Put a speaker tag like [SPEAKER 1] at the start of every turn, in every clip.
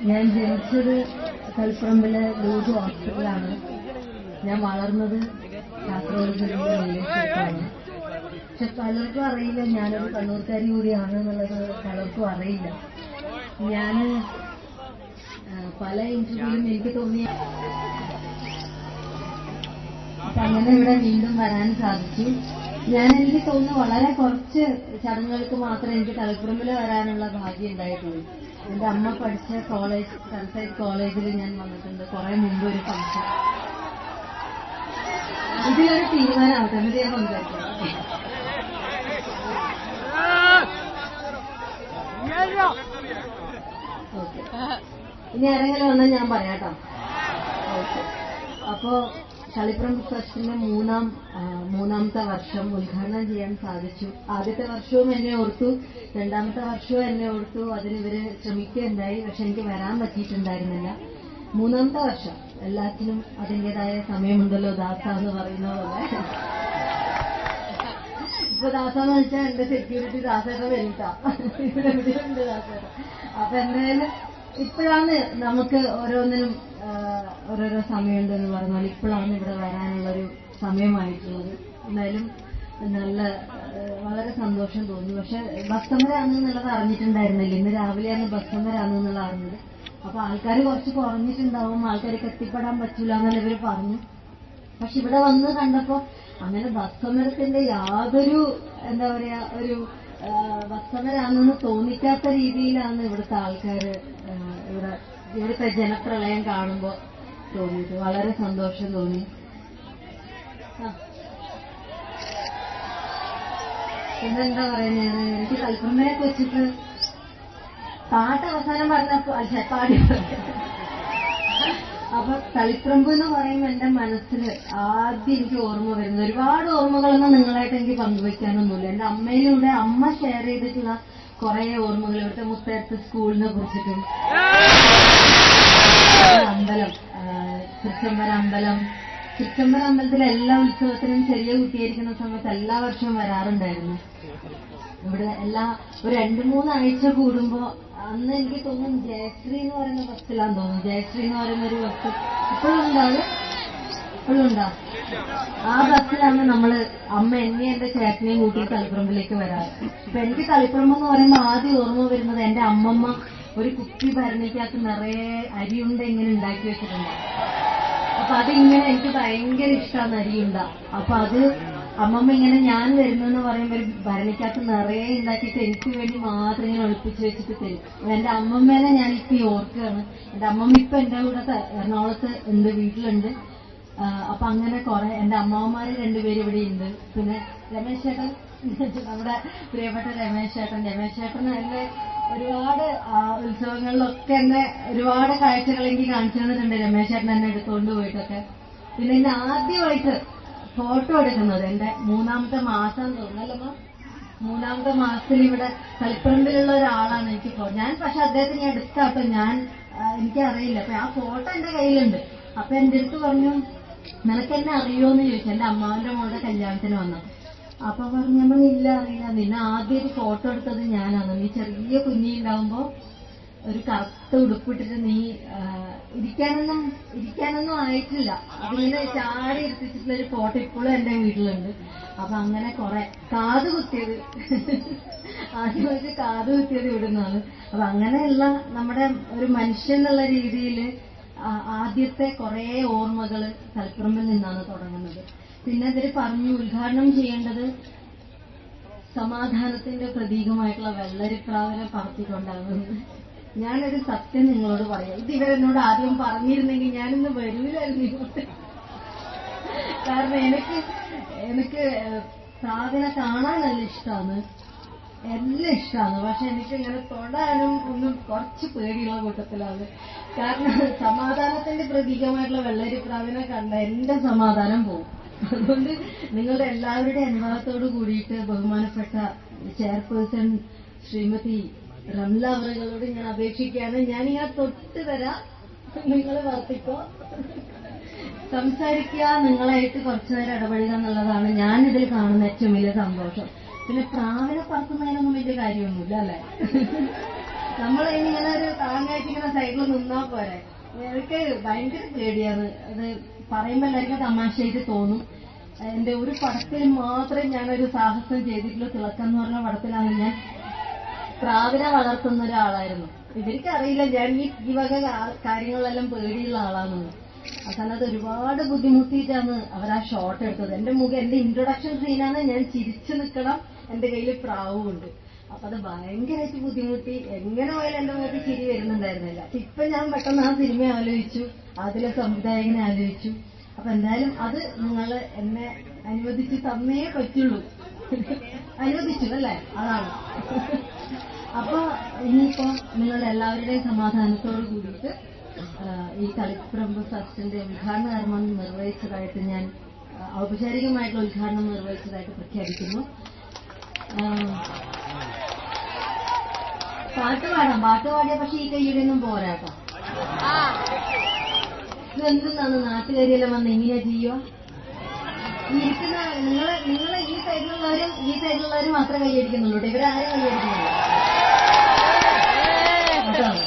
[SPEAKER 1] ഞാൻ ജനിച്ചത് തളിപ്പറമ്പിലെ ലൂസ് ഹോസ്പിറ്റലാണ്. ഞാൻ വളർന്നത് കാസർഗോഡ് ജില്ലയിലെ നീലേശ്വരത്താണ്. പക്ഷെ പലർക്കും അറിയില്ല ഞാനൊരു കണ്ണൂർക്കാരി കൂടിയാണ് എന്നുള്ളത് പലർക്കും അറിയില്ല. ഞാൻ പല ഇന്റർവ്യൂവിലും എനിക്ക് തോന്നിയ അങ്ങനെ ഇവിടെ വീണ്ടും വരാൻ സാധിച്ചു. എനിക്ക് തോന്നുന്നു വളരെ കുറച്ച് ചടങ്ങുകൾക്ക് മാത്രമേ എനിക്ക് തളിപ്പറമ്പിൽ വരാനുള്ള ഭാഗ്യം ഉണ്ടായിട്ടുള്ളൂ. എന്റെ അമ്മ പഠിച്ച കോളേജ് സൺസൈഡ് കോളേജിൽ ഞാൻ വന്നിട്ടുണ്ട് കുറെ മുമ്പ് ഒരു ഫംഗ്ഷൻ. ഇതിലൊരു തീരുമാനമാവട്ടെ എന്നിട്ട് ഞാൻ സംസാരിക്കാം. ഓക്കെ, ഇനി ആരെങ്കിലും വന്നാൽ ഞാൻ പറയാട്ടോ. ഓക്കെ, അപ്പോ തളിപ്പറമ്പ് ട്രസ്റ്റിന്റെ മൂന്നാമത്തെ വർഷം ഉദ്ഘാടനം ചെയ്യാൻ സാധിച്ചു. ആദ്യത്തെ വർഷവും എന്നെ ഓർത്തു, രണ്ടാമത്തെ വർഷവും എന്നെ ഓർത്തു. അതിനിവര് ശ്രമിക്കുകയുണ്ടായി, പക്ഷെ എനിക്ക് വരാൻ പറ്റിയിട്ടുണ്ടായിരുന്നില്ല. മൂന്നാമത്തെ വർഷം എല്ലാത്തിനും അതിന്റേതായ സമയമുണ്ടല്ലോ ദാസ എന്ന് പറയുന്ന പോലെ. ഇപ്പൊ ദാസാന്ന് വെച്ചാൽ എന്റെ സെക്യൂരിറ്റി ദാസയുടെ വലുതാ, ഇവിടെ എവിടെയുണ്ട് ദാസയുടെ. അപ്പൊ എന്തായാലും ഇപ്പോഴാണ് നമുക്ക് ഓരോന്നിനും ഓരോരോ സമയമുണ്ട് എന്ന് പറഞ്ഞാൽ ഇപ്പോഴാണ് ഇവിടെ വരാനുള്ളൊരു സമയമായിട്ടുള്ളത്. എന്തായാലും വളരെ സന്തോഷം തോന്നി. പക്ഷെ ബസ് സമരമാണെന്നുള്ളത് അറിഞ്ഞിട്ടുണ്ടായിരുന്നില്ല. ഇന്ന് രാവിലെയാണ് ബസ് സമരമാണെന്നുള്ളത് അറിഞ്ഞത്. അപ്പൊ ആൾക്കാർ കുറച്ച് കുറഞ്ഞിട്ടുണ്ടാവും, ആൾക്കാർക്ക് എത്തിപ്പെടാൻ പറ്റൂല എന്നല്ല ഇവര് പറഞ്ഞു. പക്ഷെ ഇവിടെ വന്ന് കണ്ടപ്പോ അങ്ങനെ ബസ് സമരത്തിന്റെ യാതൊരു എന്താ പറയാ ഒരു ബസ് സമരമാണെന്ന് തോന്നിക്കാത്ത രീതിയിലാണ് ഇവിടുത്തെ ആൾക്കാര് ഇവിടുത്തെ ജനപ്രളയം കാണുമ്പോ തോന്നിയത്. വളരെ സന്തോഷം തോന്നി. പിന്നെന്താ പറയുന്നത്, എനിക്ക് തളിപ്പറമ്പിനെ വെച്ചിട്ട് പാട്ട് അവസാനം പറഞ്ഞപ്പോ പാടി. അപ്പൊ തളിപ്പറമ്പ് എന്ന് പറയുമ്പോൾ എന്റെ മനസ്സിൽ ആദ്യം എനിക്ക് ഓർമ്മ വരുന്നത്, ഒരുപാട് ഓർമ്മകളൊന്നും നിങ്ങളായിട്ട് എനിക്ക് പങ്കുവയ്ക്കാനൊന്നുമില്ല. എന്റെ അമ്മയിലൂടെ അമ്മ ഷെയർ ചെയ്തിട്ടുള്ള കുറെ ഓർമ്മകൾ, ഇവിടുത്തെ മുത്തരത്ത് സ്കൂളിനെ കുറിച്ചിട്ടും, അമ്പലം തൃച്ചംബരം അമ്പലത്തിലെ എല്ലാ ഉത്സവത്തിനും ചെറിയ കുട്ടിയായിരിക്കുന്ന സമയത്ത് എല്ലാ വർഷവും വരാറുണ്ടായിരുന്നു. ഇവിടെ ഒരു 2-3 ആഴ്ച കൂടുമ്പോ അന്ന് എനിക്ക് തോന്നുന്നു ജയശ്രീ എന്ന് പറയുന്ന ബസ്സിലാന്ന് തോന്നുന്നു. ജയശ്രീ എന്ന് പറയുന്ന ഒരു ബസ് ഇപ്പോഴും ഉണ്ടാ ആ ബസ്സിലാണ് അമ്മ എന്നെ എന്റെ ചേട്ടനെയും കൂട്ടി തളിപ്പറമ്പിലേക്ക് വരാറ്. അപ്പൊ എനിക്ക് തളിപ്പറമ്പ് എന്ന് പറയുമ്പോൾ ആദ്യം ഓർമ്മ വരുന്നത് എന്റെ അമ്മമ്മ ഒരു കുപ്പി ഭരണിക്കകത്ത് നിറയെ അരിയുണ്ട ഇങ്ങനെ ഉണ്ടാക്കി വെച്ചിട്ടുണ്ട്. അപ്പൊ അതിങ്ങനെ എനിക്ക് ഭയങ്കര ഇഷ്ടമാണ് അരിയുണ്ട. അപ്പൊ അത് അമ്മമ്മ ഇങ്ങനെ ഞാൻ വരുന്നെന്ന് പറയുമ്പോ ഒരു ഭരണിക്കകത്ത് നിറയെ ഉണ്ടാക്കിയിട്ട് എനിക്ക് വേണ്ടി മാത്രം ഇങ്ങനെ ഒളിപ്പിച്ച് വെച്ചിട്ട് തരും. എന്റെ അമ്മമ്മേനെ ഞാനിപ്പോ ഓർക്കുകയാണ്. എന്റെ അമ്മമ്മ ഇപ്പൊ എന്റെ കൂടെ എറണാകുളത്ത് ഉണ്ട്, വീട്ടിലുണ്ട്. അപ്പൊ അങ്ങനെ കുറെ എന്റെ അമ്മാവന്മാര് 2 പേര് ഇവിടെ ഉണ്ട്. പിന്നെ രമേശ് ചേട്ടൻ, നമ്മുടെ പ്രിയപ്പെട്ട രമേശ് ചേട്ടൻ എന്നെ ഒരുപാട് ഉത്സവങ്ങളിലൊക്കെ എന്നെ ഒരുപാട് കാഴ്ചകൾ എനിക്ക് കാണിച്ചു തന്നിട്ടുണ്ട്. രമേശ് ചേട്ടൻ എന്നെ എടുത്തുകൊണ്ട് പോയിട്ടൊക്കെ. പിന്നെ എന്നെ ആദ്യമായിട്ട് ഫോട്ടോ എടുക്കുന്നത് എന്റെ 3ാമത്തെ മാസം തോന്നല്ലമ്മ, 3ാമത്തെ മാസത്തിൽ ഇവിടെ തളിപ്പറമ്പിലുള്ള ഒരാളാണ് എനിക്ക് ഞാൻ. പക്ഷെ അദ്ദേഹത്തിന് ഞാൻ എടുത്താട്ടോ, എനിക്കറിയില്ല. അപ്പൊ ആ ഫോട്ടോ എന്റെ കയ്യിലുണ്ട്. അപ്പൊ എന്റെ അടുത്ത് പറഞ്ഞു, നിനക്ക് എന്നെ അറിയോന്ന് ചോദിച്ചു. എന്റെ അമ്മാവന്റെ മോളുടെ കല്യാണത്തിന് വന്നു. അപ്പൊ പറഞ്ഞു, ഇല്ല അറിയില്ല, നിന്നെ ആദ്യം ഒരു ഫോട്ടോ എടുത്തത് ഞാനാണ്. നീ ചെറിയ കുഞ്ഞിണ്ടാവുമ്പോ ഒരു കറുത്ത ഉടുപ്പിട്ടിട്ട് നീ ഇരിക്കാനൊന്നും ആയിട്ടില്ല, അതിങ്ങനെ ചാടി എടുത്തിട്ടുള്ള ഒരു ഫോട്ടോ ഇപ്പോഴും എന്റെ വീട്ടിലുണ്ട്. അപ്പൊ അങ്ങനെ കുറെ കാത് കുത്തിയത് ആദ്യമായിട്ട് കാത് കുത്തിയത് ഇവിടുന്നാണ്. അപ്പൊ അങ്ങനെയുള്ള നമ്മുടെ ഒരു മനുഷ്യൻ എന്നുള്ള രീതിയിൽ ആദ്യത്തെ കുറെ ഓർമ്മകൾ തളിപ്പറമ്പിൽ നിന്നാണ് തുടങ്ങുന്നത്. പിന്നെ ഇവര് പറഞ്ഞു ഉദ്ഘാടനം ചെയ്യേണ്ടത് സമാധാനത്തിന്റെ പ്രതീകമായിട്ടുള്ള വെള്ളരിപ്രാവിനെ പറത്തിക്കൊണ്ടാകുന്നത്. ഞാനൊരു സത്യം നിങ്ങളോട് പറയാം, ഇത് ഇവരെന്നോട് ആദ്യം പറഞ്ഞിരുന്നെങ്കിൽ ഞാനിന്ന് വരൂലായിരുന്നു ഇങ്ങോട്ട്. കാരണം എനിക്ക് പ്രാവിനെ കാണാൻ നല്ല ഇഷ്ടമാണ്, എല്ലാം ഇഷ്ടമാണ്. പക്ഷെ എനിക്ക് ഇങ്ങനെ തൊടാനും ഒന്നും കുറച്ച് പേടിയുള്ള കൂട്ടത്തിലാണ്. കാരണം സമാധാനത്തിന്റെ പ്രതീകമായിട്ടുള്ള വെള്ളരിപ്രാവിനെ കണ്ട എന്റെ സമാധാനം പോകും. അതുകൊണ്ട് നിങ്ങളുടെ എല്ലാവരുടെയും അനുഭവത്തോട് കൂടിയിട്ട് ബഹുമാനപ്പെട്ട ചെയർപേഴ്സൺ ശ്രീമതി റംല അവറുകളോട് ഞാൻ അപേക്ഷിക്കുകയാണ്, ഞാനിങ്ങനെ തൊട്ട് തരാം, നിങ്ങൾ വർത്തിക്കോ, സംസാരിക്കുക, നിങ്ങളായിട്ട് കുറച്ചുനേരം ഇടപഴകുക എന്നുള്ളതാണ് ഞാൻ ഇതിൽ കാണുന്ന ഏറ്റവും വലിയ സന്തോഷം. പിന്നെ പ്രാവിനെ പറക്കുന്നതിനൊന്നും വലിയ കാര്യമൊന്നുമില്ല അല്ലെ. നമ്മൾ ഇങ്ങനെ ഒരു താങ്ങായിട്ട് ഇങ്ങനെ സൈഡിൽ നിന്നാ പോരെ. എനിക്ക് ഭയങ്കര പേടിയാണ് അത് പറയുമ്പോ എല്ലാവർക്കും തമാശയായിട്ട് തോന്നും. എന്റെ ഒരു പടത്തിൽ മാത്രമേ ഞാനൊരു സാഹസം ചെയ്തിട്ടുള്ളൂ. തിളക്കം എന്ന് പറഞ്ഞ പടത്തിലാണ് ഞാൻ പ്രാവിനെ വളർത്തുന്ന ഒരാളായിരുന്നു. ഇവർക്കറിയില്ല ഞാൻ ഈ വക കാര്യങ്ങളെല്ലാം പേടിയുള്ള ആളാണെന്ന്. അവസാനം അത് ഒരുപാട് ബുദ്ധിമുട്ടിയിട്ടാണ് അവർ ആ ഷോട്ട് എടുത്തത്. എന്റെ മുഖം, എന്റെ ഇൻട്രൊഡക്ഷൻ സീനാണ്, ഞാൻ ചിരിച്ചു നിൽക്കണം, എന്റെ കയ്യിൽ പ്രാവും ഉണ്ട്. അപ്പൊ അത് ഭയങ്കരമായിട്ട് ബുദ്ധിമുട്ടി. എങ്ങനെ പോയാലും എന്റെ മുഖത്ത് ചിരി വരുന്നുണ്ടായിരുന്നില്ല. ഇപ്പൊ ഞാൻ പെട്ടെന്ന് ആ സിനിമ ആലോചിച്ചു, അതിലെ സംവിധായകനെ ആലോചിച്ചു. അപ്പൊ എന്തായാലും അത് നിങ്ങൾ എന്നെ അനുവദിച്ച് തന്നേ പറ്റുള്ളൂ. അനുവദിച്ചു അല്ലേ, അതാണ്. അപ്പൊ ഇനിയിപ്പോ നിങ്ങളുടെ എല്ലാവരുടെയും സമാധാനത്തോട് കൂടിയിട്ട് ഈ കളിപ്പറമ്പ് ഫെസ്റ്റിന്റെ ഉദ്ഘാടന കർമ്മം നിർവഹിച്ചതായിട്ട് ഞാൻ ഔപചാരികമായിട്ടുള്ള ഉദ്ഘാടനം നിർവഹിച്ചതായിട്ട് പ്രഖ്യാപിക്കുന്നു. പാട്ട് പാടിയ പക്ഷെ ഈ കയ്യുടെ ഒന്നും പോരാട്ടോ. ഇതെന്തെന്നാണ് നാട്ടുകാരിയെല്ലാം വന്ന് എങ്ങനെയാ ചെയ്യുക? ഇരിക്കുന്ന നിങ്ങളെ ഈ സൈഡിലുള്ളവരും മാത്രമേ കൈയടിക്കുന്നുള്ളൂ. ഇവരാരും കൈയടിക്കുന്നില്ല. അതാണ്.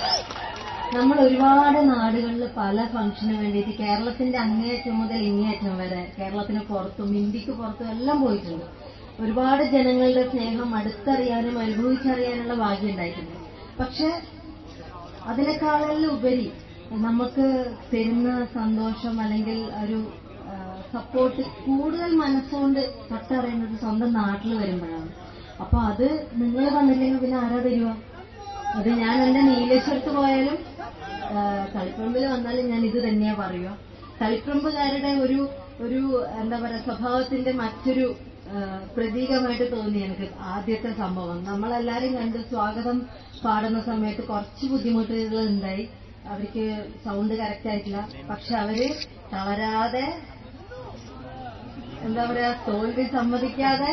[SPEAKER 1] നമ്മൾ ഒരുപാട് നാടുകളിൽ പല ഫംഗ്ഷന് വേണ്ടിയിട്ട് കേരളത്തിന്റെ അങ്ങേയറ്റം മുതൽ ഇങ്ങേയറ്റം വരെ, കേരളത്തിന് പുറത്തും ഇന്ത്യക്ക് പുറത്തും എല്ലാം പോയിട്ടുണ്ട്. ഒരുപാട് ജനങ്ങളുടെ സ്നേഹം അടുത്തറിയാനും അനുഭവിച്ചറിയാനുള്ള ഭാഗ്യം ഉണ്ടായിട്ടുണ്ട്. പക്ഷെ അതിനേക്കാളെല്ലാം ഉപരി നമുക്ക് തരുന്ന സന്തോഷം അല്ലെങ്കിൽ ഒരു സപ്പോർട്ട് കൂടുതൽ മനസ്സുകൊണ്ട് തൊട്ടറിയുന്നത് സ്വന്തം നാട്ടിൽ വരുമ്പോഴാണ്. അപ്പൊ അത് നിങ്ങൾ വന്നില്ലെങ്കിൽ പിന്നെ ആരാ തരുക? അത് ഞാൻ എന്റെ നീലേശ്വരത്ത് പോയാലും കളിപ്പറമ്പിൽ വന്നാലും ഞാൻ ഇത് തന്നെയാ പറയുക. കളിപ്പറമ്പുകാരുടെ ഒരു എന്താ പറയാ സ്വഭാവത്തിന്റെ മറ്റൊരു പ്രതീകമായിട്ട് തോന്നി എനിക്ക് ആദ്യത്തെ സംഭവം. നമ്മളെല്ലാരും കണ്ട് സ്വാഗതം പാടുന്ന സമയത്ത് കുറച്ച് ബുദ്ധിമുട്ടുകൾ ഉണ്ടായി. അവർക്ക് സൗണ്ട് കറക്റ്റ് ആയിട്ടില്ല. പക്ഷെ അവര് തളരാതെ, എന്താ പറയാ, തോൽവി സമ്മതിക്കാതെ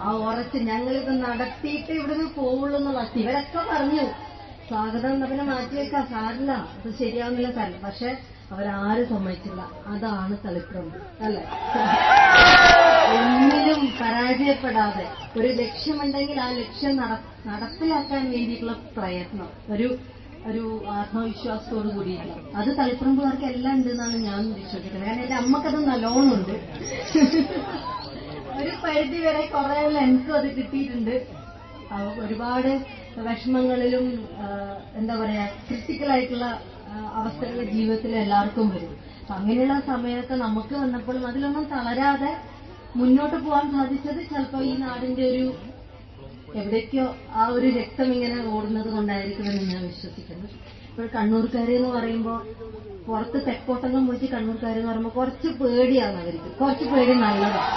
[SPEAKER 1] ആ ഉറച്ച് ഞങ്ങളിത് നടത്തിയിട്ട് ഇവിടുന്ന് പോവുള്ളൂ എന്നുള്ള ഇവരൊക്കെ പറഞ്ഞു. സ്വാഗതം എന്നാ പിന്നെ മാറ്റിവെക്കാം, സാരില്ല, അത് ശരിയാവുന്നില്ല സാരില്ല. പക്ഷെ അവരാരും സമ്മതിച്ചില്ല. അതാണ് കളിപ്പറമ്പ് അല്ലെ. ഒന്നിലും പരാജയപ്പെടാതെ ഒരു ലക്ഷ്യമുണ്ടെങ്കിൽ ആ ലക്ഷ്യം നടപ്പിലാക്കാൻ വേണ്ടിയിട്ടുള്ള പ്രയത്നം, ഒരു ആത്മവിശ്വാസത്തോടു കൂടിയില്ല. അത് കളിപ്പറമ്പുകാർക്ക് എല്ലാം ഉണ്ടെന്നാണ് ഞാൻ വിശ്വസിക്കുന്നത്. കാരണം എന്റെ അമ്മക്കത് നല്ലോണമുണ്ട്. ഒരു പരിധി വരെ കുറെ ലെൻസും അത് കിട്ടിയിട്ടുണ്ട്. ഒരുപാട് വിഷമങ്ങളിലും എന്താ പറയാ ക്രിട്ടിക്കലായിട്ടുള്ള അവസ്ഥകൾ ജീവിതത്തിൽ എല്ലാവർക്കും വരും. അപ്പൊ അങ്ങനെയുള്ള സമയത്ത് നമുക്ക് വന്നപ്പോഴും അതിലൊന്നും തളരാതെ മുന്നോട്ട് പോകാൻ സാധിച്ചത് ചിലപ്പോൾ ഈ നാടിന്റെ ഒരു എവിടേക്കോ ആ ഒരു രക്തം ഇങ്ങനെ ഓടുന്നത് കൊണ്ടായിരിക്കുമെന്ന് ഞാൻ വിശ്വസിക്കുന്നു. ഇപ്പോൾ കണ്ണൂർക്കാര് എന്ന് പറയുമ്പോൾ പുറത്ത് തെക്കോട്ടെല്ലാം പോയിട്ട് കണ്ണൂർക്കാരെന്ന് പറയുമ്പോൾ കുറച്ച് പേടിയാണ് അവർക്ക്. കുറച്ച് പേടി നല്ലതാണ്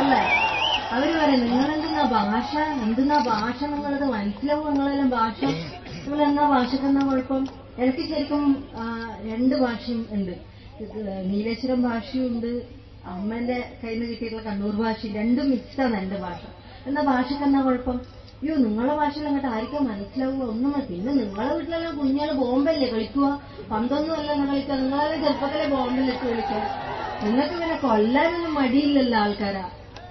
[SPEAKER 1] അല്ലേ. അവര് പറയും നിങ്ങളെന്തെന്നാ ഭാഷ നിങ്ങളത് മനസ്സിലാവും, നിങ്ങളെല്ലാം ഭാഷ, നിങ്ങളെന്നാ ഭാഷക്കെന്നാ കുഴപ്പം. എനിക്ക് ശരിക്കും 2 ഭാഷയും ഉണ്ട്. നീലേശ്വരം ഭാഷയും ഉണ്ട്, അമ്മേന്റെ കയ്യിൽ നിന്ന് കിട്ടിയിട്ടുള്ള കണ്ണൂർ ഭാഷയും. രണ്ടും മിക്സാണ് എന്റെ ഭാഷ. എന്നാ ഭാഷക്കെന്നാ കുഴപ്പം? അയ്യോ നിങ്ങളെ ഭാഷയിൽ അങ്ങോട്ട് ആർക്കും മനസ്സിലാവുക ഒന്നും. പിന്നെ നിങ്ങളെ വീട്ടിലെല്ലാം കുഞ്ഞാള് ബോംബല്ലേ കളിക്കുക, പന്തൊന്നും അല്ലല്ലോ കളിക്കുക. നിങ്ങളെല്ലാം ചെറുപ്പത്തിലെ ബോംബിലിട്ട് കളിക്കുക. നിങ്ങൾക്ക് പിന്നെ കൊല്ലാനൊന്നും മടിയില്ലല്ലോ ആൾക്കാരാ.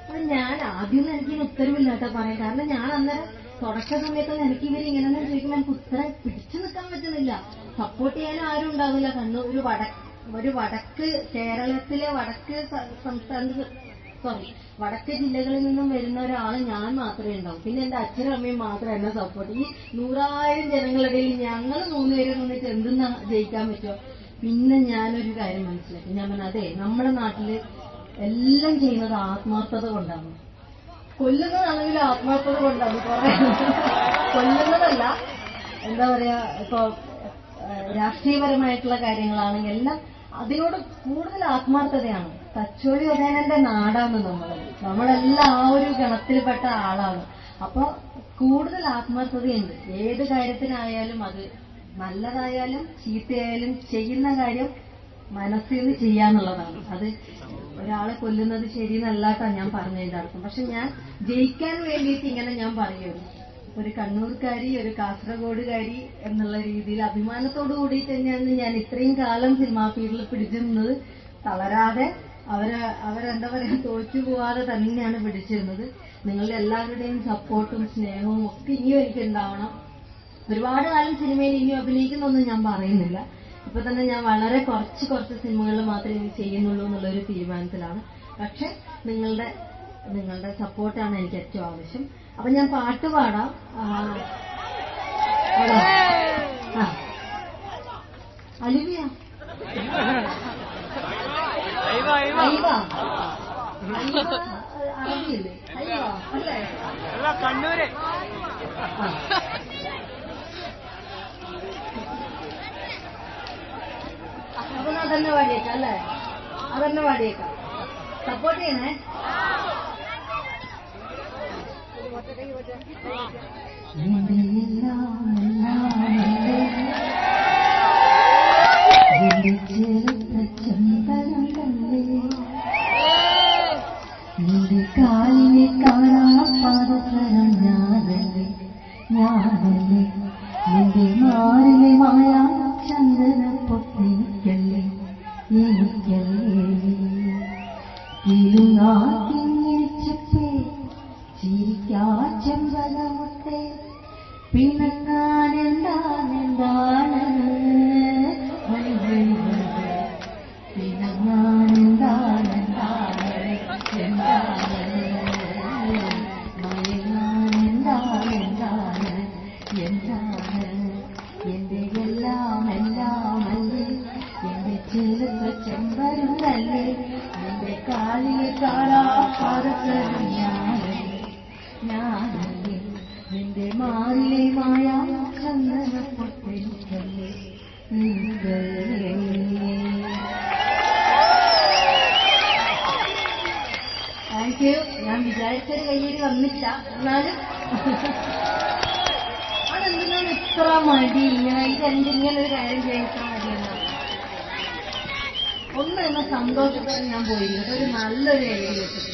[SPEAKER 1] അപ്പൊ ഞാൻ ആദ്യമൊന്നും എനിക്കിന് ഉത്തരവില്ല കേട്ടോ പറയാം. കാരണം ഞാൻ അന്നേരം തുടക്ക സമയത്തൊന്നും എനിക്ക് ഇവർ ഇങ്ങനെ ചോദിക്കുമ്പോൾ എനിക്ക് ഉത്തരം പിടിച്ചു നിൽക്കാൻ പറ്റുന്നില്ല. സപ്പോർട്ട് ചെയ്യാനും ആരും ഉണ്ടാവില്ല. കണ്ണൂർ ഒരു വടക്ക് കേരളത്തിലെ വടക്ക് ജില്ലകളിൽ നിന്നും വരുന്ന ഒരാൾ ഞാൻ മാത്രമേ ഉണ്ടാവും. പിന്നെ എന്റെ അച്ഛനും അമ്മയും മാത്രം എന്നെ സപ്പോർട്ട്. ഈ 100,000 ജനങ്ങളുടെ ഞങ്ങൾ 3 പേര് നിന്നിട്ട് എന്തെന്നാ ജയിക്കാൻ പറ്റുമോ? പിന്നെ ഞാനൊരു കാര്യം മനസ്സിലാക്കി. ഞാൻ പറഞ്ഞ അതെ, നമ്മുടെ നാട്ടില് എല്ലാം ചെയ്യുന്നത് ആത്മാർത്ഥത കൊണ്ടാണ്. കൊല്ലുന്നതാണെങ്കിൽ ആത്മാർത്ഥത കൊണ്ടാണ്. കുറെ കൊല്ലുന്നതല്ല, എന്താ പറയാ, ഇപ്പൊ രാഷ്ട്രീയപരമായിട്ടുള്ള കാര്യങ്ങളാണെങ്കിൽ എല്ലാം അതിനോട് കൂടുതൽ ആത്മാർത്ഥതയാണ്. തച്ചോളി ഉദയനന്റെ നാടാണ് നമ്മളെല്ലാം ആ ഒരു ഗണത്തിൽപ്പെട്ട ആളാണ്. അപ്പൊ കൂടുതൽ ആത്മാർത്ഥതയുണ്ട്. ഏത് കാര്യത്തിനായാലും, അത് നല്ലതായാലും ചീത്തയായാലും ചെയ്യുന്ന കാര്യം മനസ്സിൽ നിന്ന് ചെയ്യാന്നുള്ളതാണ്. അത് ഒരാളെ കൊല്ലുന്നത് ശരിയെന്നല്ലാട്ടാ ഞാൻ പറഞ്ഞതിന്റെ അർത്ഥം. പക്ഷെ ഞാൻ ജയിക്കാൻ വേണ്ടിയിട്ട് ഇങ്ങനെ ഞാൻ പറയുന്നു. ഒരു കണ്ണൂർക്കാരി, ഒരു കാസർഗോഡുകാരി എന്നുള്ള രീതിയിൽ അഭിമാനത്തോടു കൂടി തന്നെയാണ് ഞാൻ ഇത്രയും കാലം സിനിമാ ഫീൽഡിൽ പിടിച്ചു നിന്നത്. തളരാതെ അവരെന്താ പറയാ, തോറ്റു പോവാതെ തന്നെയാണ് പിടിച്ചിരുന്നത്. നിങ്ങളുടെ എല്ലാവരുടെയും സപ്പോർട്ടും സ്നേഹവും ഒക്കെ ഇനിയും എനിക്ക് ഉണ്ടാവണം. ഒരുപാട് കാലം സിനിമയിൽ ഇനിയും അഭിനയിക്കുന്നൊന്നും ഞാൻ പറയുന്നില്ല. ഇപ്പൊ തന്നെ ഞാൻ വളരെ കുറച്ച് സിനിമകൾ മാത്രമേ ഇനി ചെയ്യുന്നുള്ളൂ എന്നുള്ളൊരു തീരുമാനത്തിലാണ്. പക്ഷെ നിങ്ങളുടെ സപ്പോർട്ടാണ് എനിക്ക് ഏറ്റവും ആവശ്യം. അപ്പൊ ഞാൻ പാട്ട് പാടാം. അലിവിയ അറിയില്ലേ? അല്ലേ
[SPEAKER 2] കണ്ണൂര്.
[SPEAKER 1] അപ്പൊ അതന്നെ പാടിയേക്കാം അല്ലേ? അതന്നെ പാടിയേക്കാം. സപ്പോർട്ട് ചെയ്യണേ. നിന്റെ കാലിനെ കാണാപ്പാദസരം ഞാനല്ലേ നിന്റെ മാറിലെ മായ ചന്ദന പൊട്ടിക്കല്ലേ ഇരുന്നാക്കിങ്ങിരിച്ചപ്പേ ചിരിക്കാ ചെമ്പലമുട്ടെ പിണങ്ങാനെന്താണ് പിണങ്ങാനെന്താണ് എന്റെ എല്ലാം അല്ലേ എന്റെ ചെറുപ്പ ചെമ്പരുന്നല്ലേ എന്റെ കാലിയെ കാണാപ്പാദസരം ഞാനല്ലേ നിന്റെ മാറിലെ മായ ചന്ദന പൊട്ടിക്കല്ലേ താങ്ക് യു. ഞാൻ വിചാരിച്ചൊരു കയ്യേരി വന്നില്ല, എന്നാലും അതെന്തിനാണ് ഇത്ര മടി? ഇങ്ങനെ ഒരു കാര്യം ചെയ്യിക്കാൻ മടിയെന്ന ഒന്ന് എന്ന സന്തോഷത്തോടെ ഞാൻ പോയിരുന്നു. ഒരു നല്ലൊരു ഐഡിയ വെച്ചിട്ട്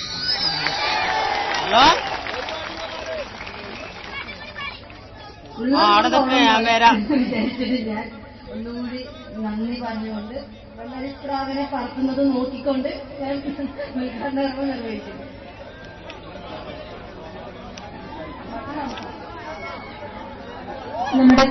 [SPEAKER 1] വിചാരിച്ചിട്ട് ഞാൻ ഒന്നുകൂടി നന്ദി പറഞ്ഞുകൊണ്ട് വെള്ളരിപ്രാവിനെ പറക്കുന്നത് നോക്കിക്കൊണ്ട് ഞാൻ ഉദ്ഘാടനം നിർവഹിക്കുന്നു. നമ്മുടെ